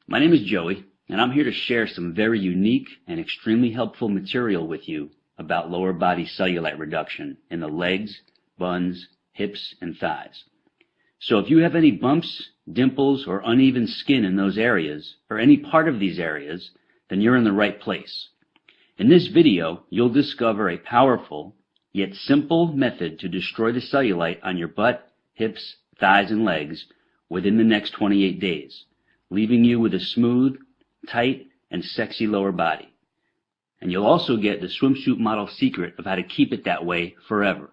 My name is Joey, and I'm here to share some very unique and extremely helpful material with you about lower body cellulite reduction in the legs, buns, hips, and thighs. So if you have any bumps, dimples, or uneven skin in those areas, or any part of these areas, then you're in the right place. In this video, you'll discover a powerful, yet simple method to destroy the cellulite on your butt, hips, thighs, and legs within the next 28 days. Leaving you with a smooth, tight, and sexy lower body. And you'll also get the swimsuit model secret of how to keep it that way forever.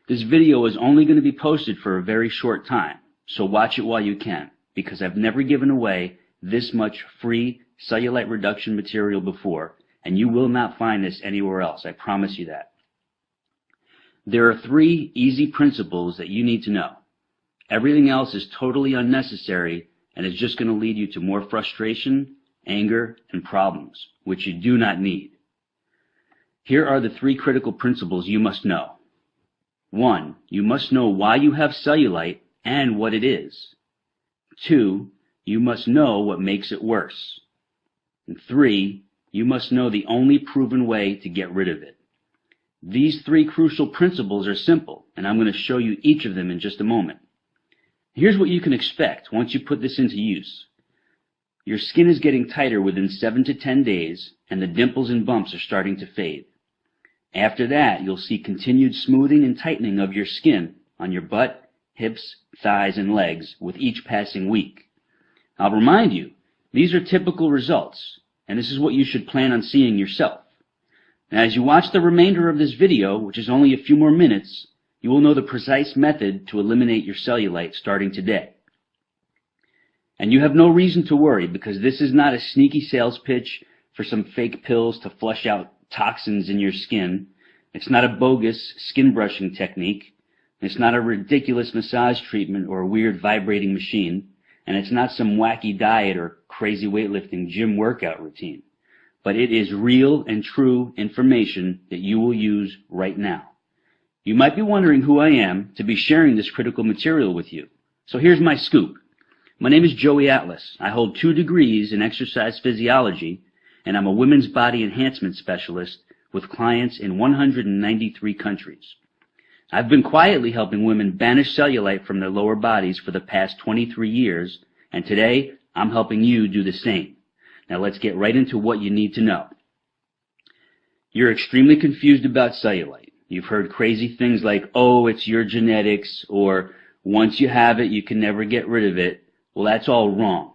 This video is only going to be posted for a very short time, so watch it while you can, because I've never given away this much free cellulite reduction material before, and you will not find this anywhere else, I promise you that. There are 3 easy principles that you need to know. Everything else is totally unnecessary and is just going to lead you to more frustration, anger, and problems, which you do not need. Here are the 3 critical principles you must know. 1. You must know why you have cellulite and what it is. 2. You must know what makes it worse. And 3. You must know the only proven way to get rid of it. These 3 crucial principles are simple, and I'm going to show you each of them in just a moment. Here's what you can expect once you put this into use. Your skin is getting tighter within 7 to 10 days, and the dimples and bumps are starting to fade. After that, you'll see continued smoothing and tightening of your skin on your butt, hips, thighs, and legs with each passing week. I'll remind you, these are typical results, and this is what you should plan on seeing yourself. Now, as you watch the remainder of this video, which is only a few more minutes, you will know the precise method to eliminate your cellulite starting today. And you have no reason to worry, because this is not a sneaky sales pitch for some fake pills to flush out toxins in your skin. It's not a bogus skin brushing technique. It's not a ridiculous massage treatment or a weird vibrating machine. And it's not some wacky diet or crazy weightlifting gym workout routine. But it is real and true information that you will use right now. You might be wondering who I am to be sharing this critical material with you. So here's my scoop. My name is Joey Atlas. I hold 2 degrees in exercise physiology, and I'm a women's body enhancement specialist with clients in 193 countries. I've been quietly helping women banish cellulite from their lower bodies for the past 23 years, and today I'm helping you do the same. Now let's get right into what you need to know. You're extremely confused about cellulite. You've heard crazy things like, oh, it's your genetics, or once you have it, you can never get rid of it. Well, that's all wrong.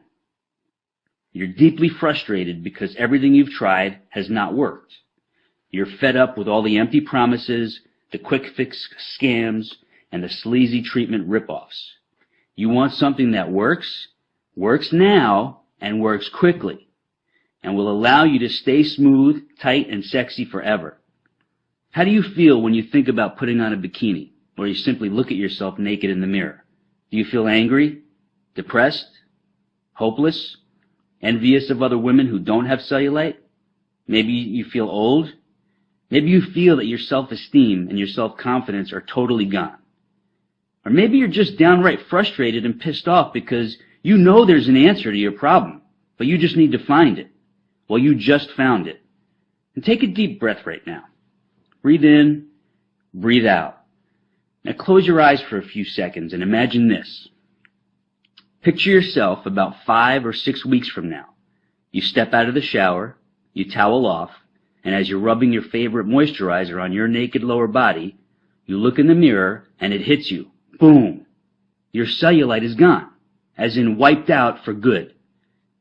You're deeply frustrated because everything you've tried has not worked. You're fed up with all the empty promises, the quick fix scams, and the sleazy treatment ripoffs. You want something that works now, and works quickly, and will allow you to stay smooth, tight, and sexy forever. How do you feel when you think about putting on a bikini, or you simply look at yourself naked in the mirror? Do you feel angry, depressed, hopeless, envious of other women who don't have cellulite? Maybe you feel old. Maybe you feel that your self-esteem and your self-confidence are totally gone. Or maybe you're just downright frustrated and pissed off because you know there's an answer to your problem, but you just need to find it. Well, you just found it. And take a deep breath right now. Breathe in, breathe out. Now close your eyes for a few seconds and imagine this. Picture yourself about 5 or 6 weeks from now. You step out of the shower, you towel off, and as you're rubbing your favorite moisturizer on your naked lower body, you look in the mirror and it hits you. Boom! Your cellulite is gone, as in wiped out for good.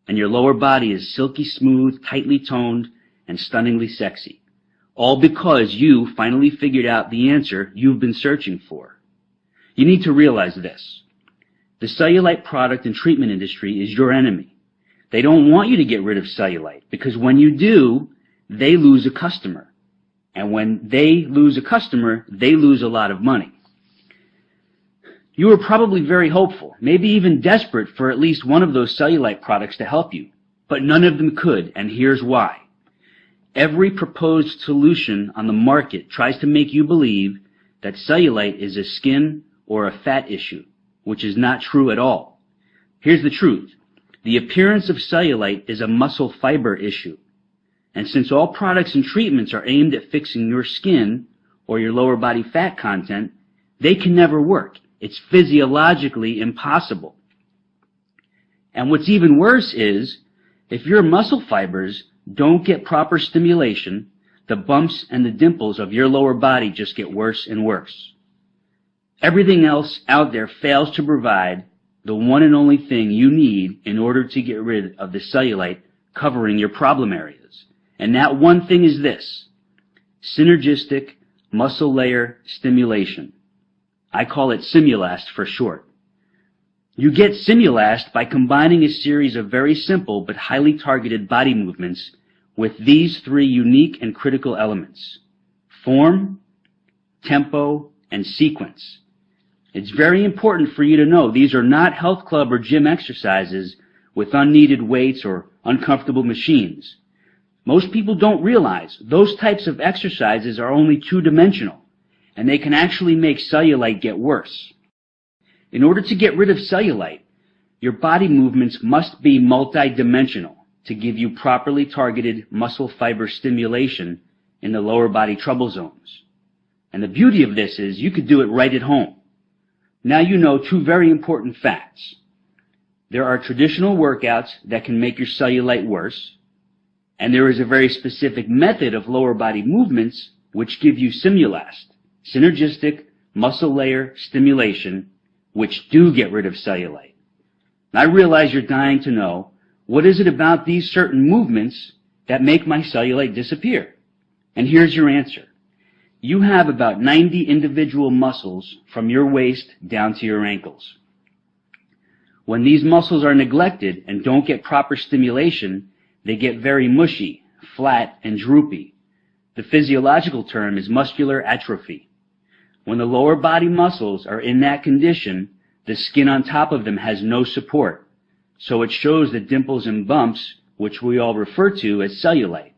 And your lower body is silky smooth, tightly toned, and stunningly sexy. All because you finally figured out the answer you've been searching for. You need to realize this. The cellulite product and treatment industry is your enemy. They don't want you to get rid of cellulite, because when you do, they lose a customer. And when they lose a customer, they lose a lot of money. You were probably very hopeful, maybe even desperate for at least one of those cellulite products to help you, but none of them could, and here's why. Every proposed solution on the market tries to make you believe that cellulite is a skin or a fat issue, which is not true at all. Here's the truth. The appearance of cellulite is a muscle fiber issue. And since all products and treatments are aimed at fixing your skin or your lower body fat content, they can never work. It's physiologically impossible. And what's even worse is, if your muscle fibers don't get proper stimulation, the bumps and the dimples of your lower body just get worse and worse. Everything else out there fails to provide the one and only thing you need in order to get rid of the cellulite covering your problem areas. And that one thing is this: synergistic muscle layer stimulation. I call it Simulast for short. You get Simulast by combining a series of very simple but highly targeted body movements with these three unique and critical elements: form, tempo, and sequence. It's very important for you to know these are not health club or gym exercises with unneeded weights or uncomfortable machines. Most people don't realize those types of exercises are only two-dimensional, and they can actually make cellulite get worse. In order to get rid of cellulite, your body movements must be multidimensional to give you properly targeted muscle fiber stimulation in the lower body trouble zones. And the beauty of this is you could do it right at home. Now you know two very important facts. There are traditional workouts that can make your cellulite worse, and there is a very specific method of lower body movements which give you Simulast, synergistic muscle layer stimulation, which do get rid of cellulite. And I realize you're dying to know, what is it about these certain movements that make my cellulite disappear? And here's your answer. You have about 90 individual muscles from your waist down to your ankles. When these muscles are neglected and don't get proper stimulation, they get very mushy, flat, and droopy. The physiological term is muscular atrophy. When the lower body muscles are in that condition, the skin on top of them has no support, so it shows the dimples and bumps, which we all refer to as cellulite.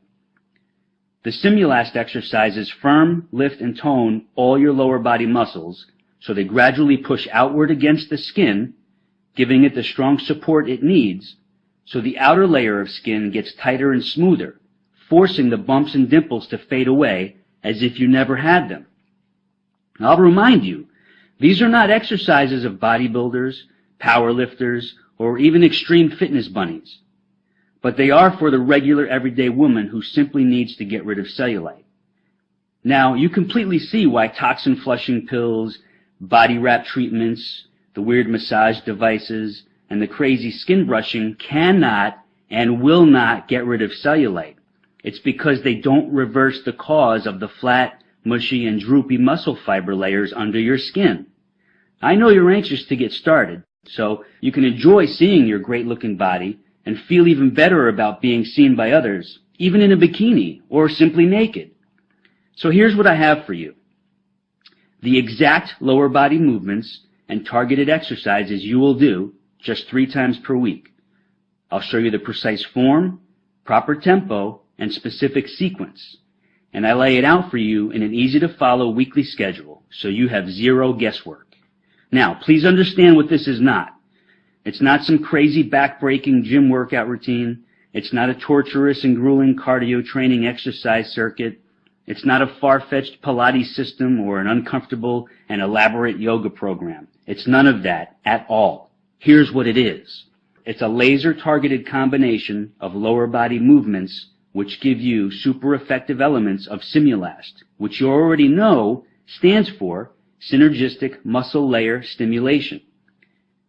The Simulast exercises firm, lift, and tone all your lower body muscles, so they gradually push outward against the skin, giving it the strong support it needs, so the outer layer of skin gets tighter and smoother, forcing the bumps and dimples to fade away as if you never had them. I'll remind you, these are not exercises of bodybuilders, powerlifters, or even extreme fitness bunnies, but they are for the regular everyday woman who simply needs to get rid of cellulite. Now, you completely see why toxin flushing pills, body wrap treatments, the weird massage devices, and the crazy skin brushing cannot and will not get rid of cellulite. It's because they don't reverse the cause of the flat, mushy, and droopy muscle fiber layers under your skin. I know you're anxious to get started, so you can enjoy seeing your great-looking body and feel even better about being seen by others, even in a bikini or simply naked. So here's what I have for you: the exact lower body movements and targeted exercises you will do just 3 times per week. I'll show you the precise form, proper tempo, and specific sequence. And I lay it out for you in an easy-to-follow weekly schedule, so you have zero guesswork. Now, please understand what this is not. It's not some crazy back-breaking gym workout routine. It's not a torturous and grueling cardio training exercise circuit. It's not a far-fetched Pilates system or an uncomfortable and elaborate yoga program. It's none of that at all. Here's what it is. It's a laser-targeted combination of lower body movements which give you super effective elements of Simulast, which you already know stands for synergistic muscle layer stimulation.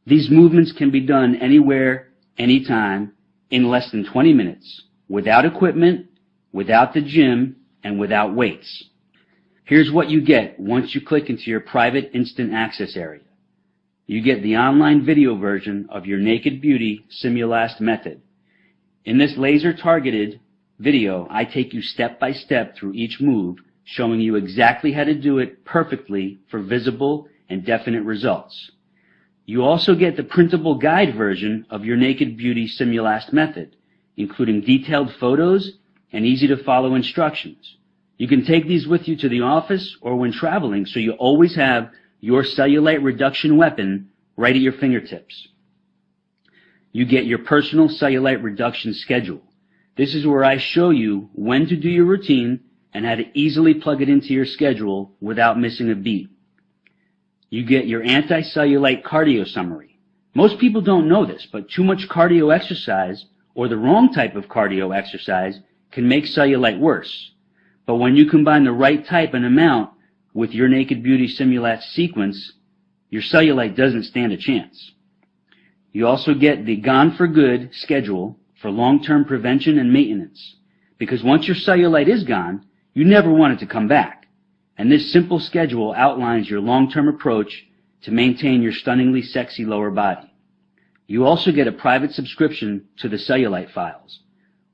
These movements can be done anywhere, anytime, in less than 20 minutes, without equipment, without the gym, and without weights. Here's what you get once you click into your private instant access area. You get the online video version of your Naked Beauty Simulast method. In this laser-targeted video, I take you step by step through each move, showing you exactly how to do it perfectly for visible and definite results. You also get the printable guide version of your Naked Beauty Simulast method, including detailed photos and easy-to-follow instructions. You can take these with you to the office or when traveling, so you always have your cellulite reduction weapon right at your fingertips. you get your personal cellulite reduction schedule. This is where I show you when to do your routine and how to easily plug it into your schedule without missing a beat. You get your anti-cellulite cardio summary. Most people don't know this, but too much cardio exercise or the wrong type of cardio exercise can make cellulite worse. But when you combine the right type and amount with your Naked Beauty Simulat sequence, your cellulite doesn't stand a chance. You also get the Gone for Good schedule for long-term prevention and maintenance, because once your cellulite is gone, you never want it to come back. And this simple schedule outlines your long-term approach to maintain your stunningly sexy lower body. You also get a private subscription to the cellulite files.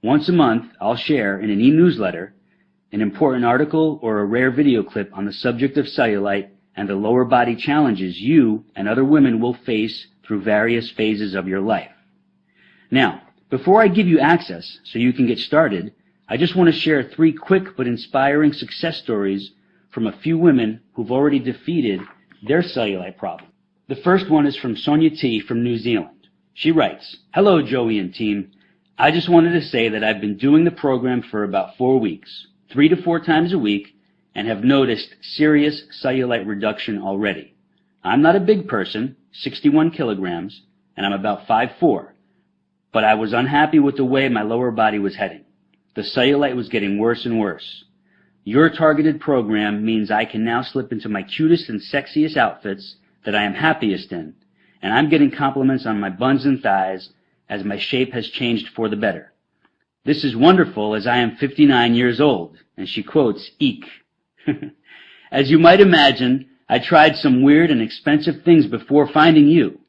Once a month, I'll share in an e-newsletter an important article or a rare video clip on the subject of cellulite and the lower body challenges you and other women will face through various phases of your life. Now, before I give you access so you can get started, I just want to share 3 quick but inspiring success stories from a few women who've already defeated their cellulite problem. The first one is from Sonia T. from New Zealand. She writes, "Hello, Joey and team. I just wanted to say that I've been doing the program for about 4 weeks, 3 to 4 times a week, and have noticed serious cellulite reduction already. I'm not a big person, 61 kilograms, and I'm about 5'4", but I was unhappy with the way my lower body was heading. The cellulite was getting worse and worse. Your targeted program means I can now slip into my cutest and sexiest outfits that I am happiest in, and I'm getting compliments on my buns and thighs as my shape has changed for the better. This is wonderful as I am 59 years old," and she quotes, "Eek." As you might imagine, I tried some weird and expensive things before finding you,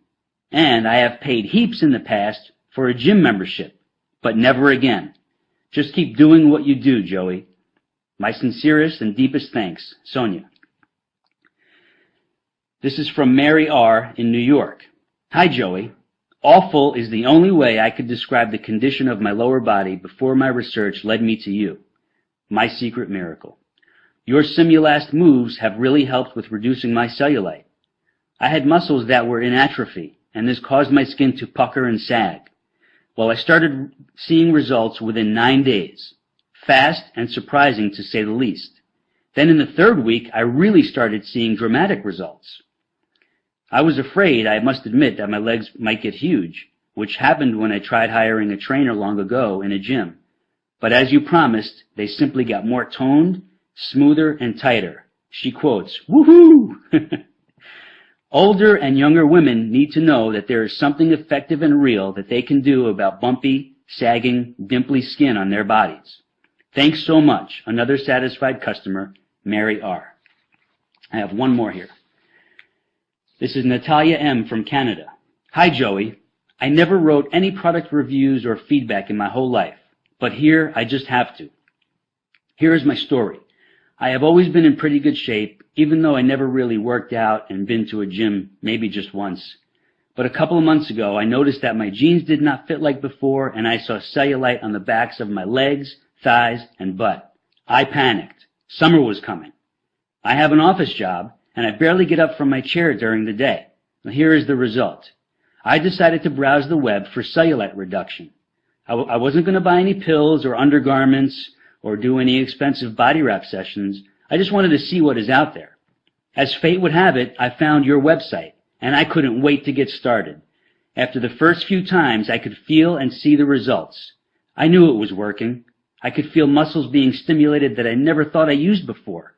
and I have paid heaps in the past for a gym membership, but never again. Just keep doing what you do, Joey. My sincerest and deepest thanks, Sonia. This is from Mary R. in New York. "Hi, Joey. Awful is the only way I could describe the condition of my lower body before my research led me to you. My secret miracle. Your Simulast moves have really helped with reducing my cellulite. I had muscles that were in atrophy, and this caused my skin to pucker and sag. Well, I started seeing results within 9 days. Fast and surprising, to say the least. Then in the 3rd week, I really started seeing dramatic results. I was afraid, I must admit, that my legs might get huge, which happened when I tried hiring a trainer long ago in a gym. But as you promised, they simply got more toned, smoother, and tighter." She quotes, "Woohoo!" Older and younger women need to know that there is something effective and real that they can do about bumpy, sagging, dimply skin on their bodies. Thanks so much. Another satisfied customer, Mary R. I have one more here. This is Natalia M. from Canada. "Hi, Joey. I never wrote any product reviews or feedback in my whole life, but here I just have to. Here is my story. I have always been in pretty good shape, even though I never really worked out and been to a gym maybe just once. But a couple of months ago, I noticed that my jeans did not fit like before, and I saw cellulite on the backs of my legs, thighs, and butt. I panicked. Summer was coming. I have an office job, and I barely get up from my chair during the day. Now, here is the result. I decided to browse the web for cellulite reduction. I wasn't going to buy any pills or undergarments or do any expensive body wrap sessions. I just wanted to see what is out there. As fate would have it, I found your website, and I couldn't wait to get started. After the first few times, I could feel and see the results. I knew it was working. I could feel muscles being stimulated that I never thought I used before,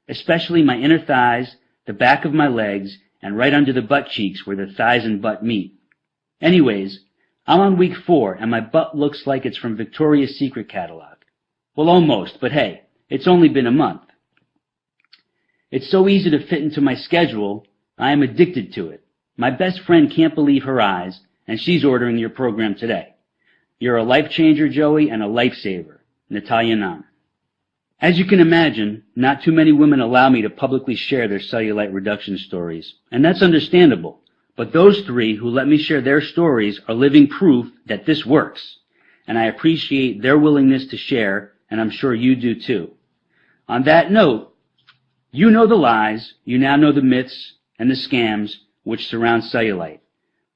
especially my inner thighs, the back of my legs, and right under the butt cheeks where the thighs and butt meet. Anyways, I'm on week 4, and my butt looks like it's from Victoria's Secret catalog. Well, almost, but hey, it's only been a month. It's so easy to fit into my schedule, I am addicted to it. My best friend can't believe her eyes, and she's ordering your program today. You're a life changer, Joey, and a lifesaver. Natalia Nam. As you can imagine, not too many women allow me to publicly share their cellulite reduction stories, and that's understandable. But those 3 who let me share their stories are living proof that this works, and I appreciate their willingness to share, and I'm sure you do too. On that note, you know the lies, you now know the myths and the scams which surround cellulite.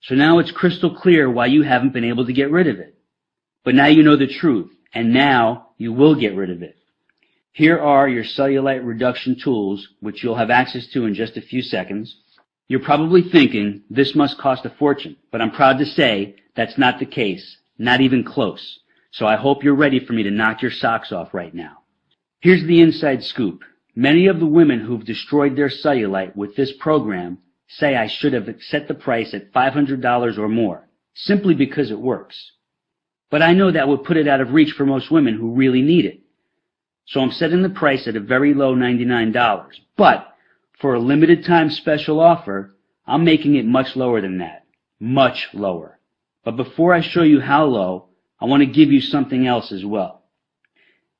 So now it's crystal clear why you haven't been able to get rid of it. But now you know the truth, and now you will get rid of it. Here are your cellulite reduction tools, which you'll have access to in just a few seconds. You're probably thinking, this must cost a fortune, but I'm proud to say that's not the case, not even close. So I hope you're ready for me to knock your socks off right now. Here's the inside scoop. Many of the women who've destroyed their cellulite with this program say I should have set the price at $500 or more, simply because it works. But I know that would put it out of reach for most women who really need it. So I'm setting the price at a very low $99. But for a limited time special offer, I'm making it much lower than that. Much lower. But before I show you how low, I want to give you something else as well.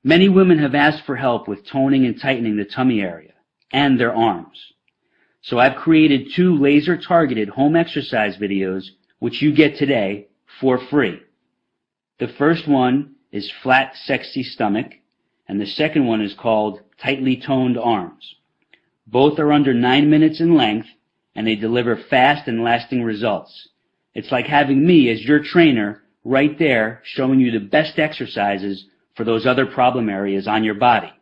Many women have asked for help with toning and tightening the tummy area and their arms. So I've created 2 laser-targeted home exercise videos which you get today for free. The first one is Flat, Sexy Stomach, and the second one is called Tightly Toned Arms. Both are under 9 minutes in length, and they deliver fast and lasting results. It's like having me as your trainer right there showing you the best exercises for those other problem areas on your body.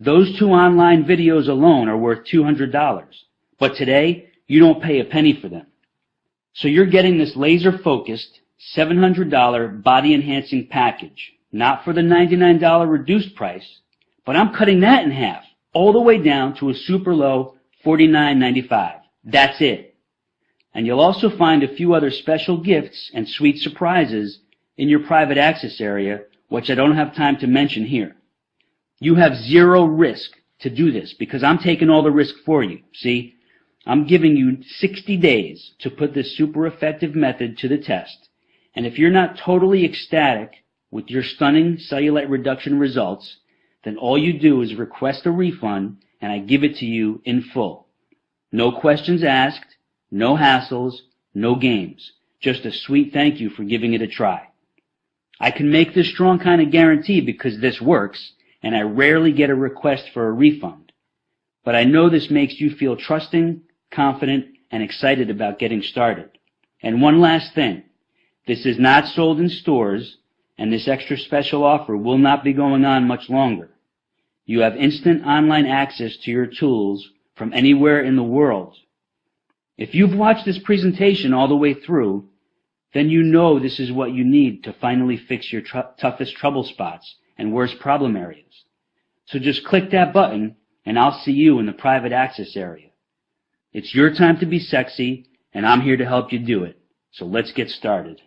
Those 2 online videos alone are worth $200, but today you don't pay a penny for them. So you're getting this laser-focused $700 body-enhancing package, not for the $99 reduced price, but I'm cutting that in half, all the way down to a super low $49.95. That's it. And you'll also find a few other special gifts and sweet surprises in your private access area, which I don't have time to mention here. You have 0 risk to do this because I'm taking all the risk for you. See, I'm giving you 60 days to put this super effective method to the test. And if you're not totally ecstatic with your stunning cellulite reduction results, then all you do is request a refund and I give it to you in full. No questions asked, no hassles, no games. Just a sweet thank you for giving it a try. I can make this strong kind of guarantee because this works and I rarely get a request for a refund. But I know this makes you feel trusting, confident, and excited about getting started. And one last thing. This is not sold in stores, and this extra special offer will not be going on much longer. You have instant online access to your tools from anywhere in the world. If you've watched this presentation all the way through, then you know this is what you need to finally fix your toughest trouble spots and worst problem areas. So just click that button, and I'll see you in the private access area. It's your time to be sexy, and I'm here to help you do it. So let's get started.